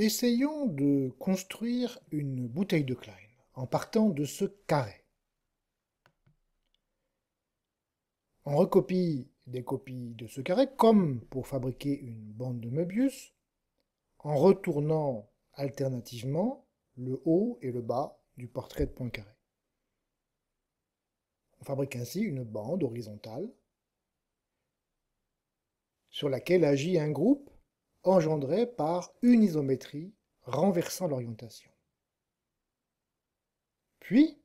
Essayons de construire une bouteille de Klein en partant de ce carré. On recopie des copies de ce carré comme pour fabriquer une bande de Möbius en retournant alternativement le haut et le bas du portrait de Poincaré. On fabrique ainsi une bande horizontale sur laquelle agit un groupe engendré par une isométrie renversant l'orientation. Puis,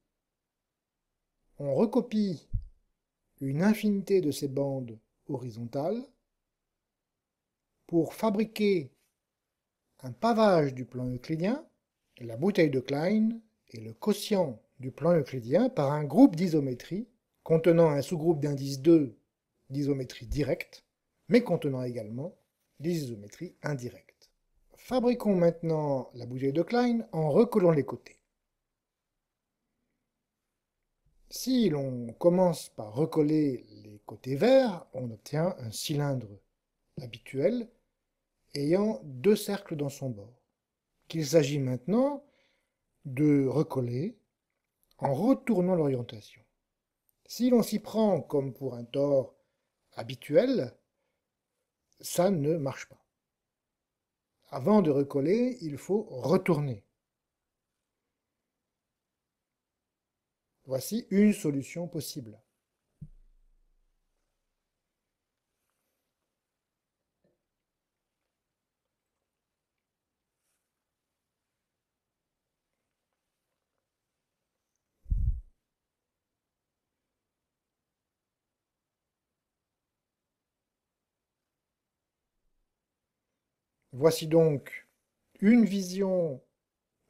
on recopie une infinité de ces bandes horizontales pour fabriquer un pavage du plan euclidien, la bouteille de Klein et le quotient du plan euclidien par un groupe d'isométrie contenant un sous-groupe d'indice 2 d'isométrie directe, mais contenant également des isométries indirectes. Fabriquons maintenant la bouteille de Klein en recollant les côtés. Si l'on commence par recoller les côtés verts, on obtient un cylindre habituel ayant deux cercles dans son bord, qu'il s'agit maintenant de recoller en retournant l'orientation. Si l'on s'y prend comme pour un tore habituel, ça ne marche pas. Avant de recoller, il faut retourner. Voici une solution possible. Voici donc une vision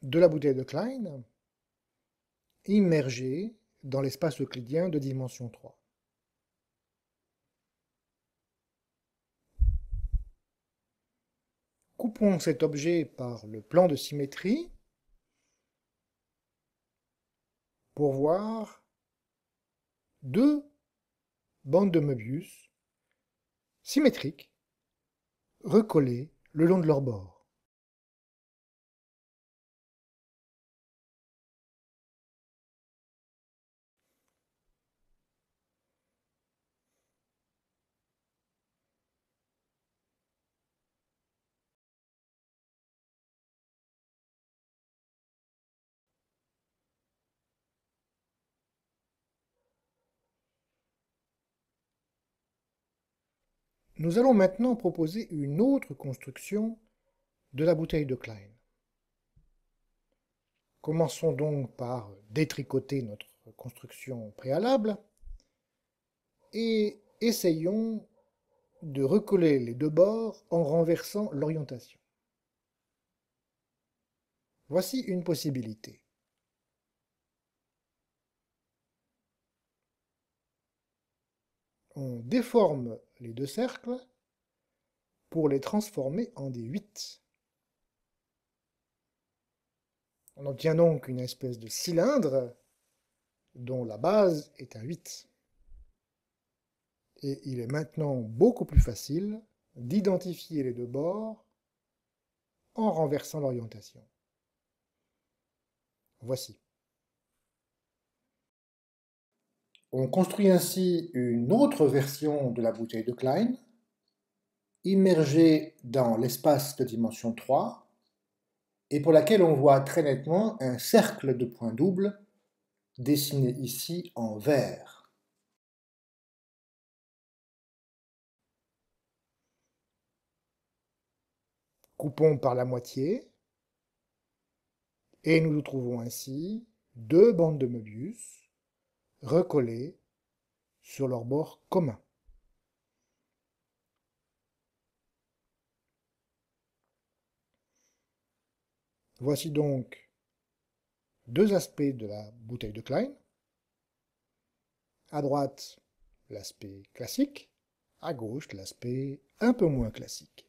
de la bouteille de Klein immergée dans l'espace euclidien de dimension 3. Coupons cet objet par le plan de symétrie pour voir deux bandes de Möbius symétriques recollées le long de leur bord. Nous allons maintenant proposer une autre construction de la bouteille de Klein. Commençons donc par détricoter notre construction préalable et essayons de recoller les deux bords en renversant l'orientation. Voici une possibilité. On déforme les deux cercles pour les transformer en des 8. On obtient donc une espèce de cylindre dont la base est un 8. Et il est maintenant beaucoup plus facile d'identifier les deux bords en renversant l'orientation. Voici. On construit ainsi une autre version de la bouteille de Klein, immergée dans l'espace de dimension 3, et pour laquelle on voit très nettement un cercle de points doubles dessiné ici en vert. Coupons par la moitié, et nous trouvons ainsi deux bandes de Möbius recollées sur leur bord commun. Voici donc deux aspects de la bouteille de Klein. À droite, l'aspect classique, à gauche, l'aspect un peu moins classique.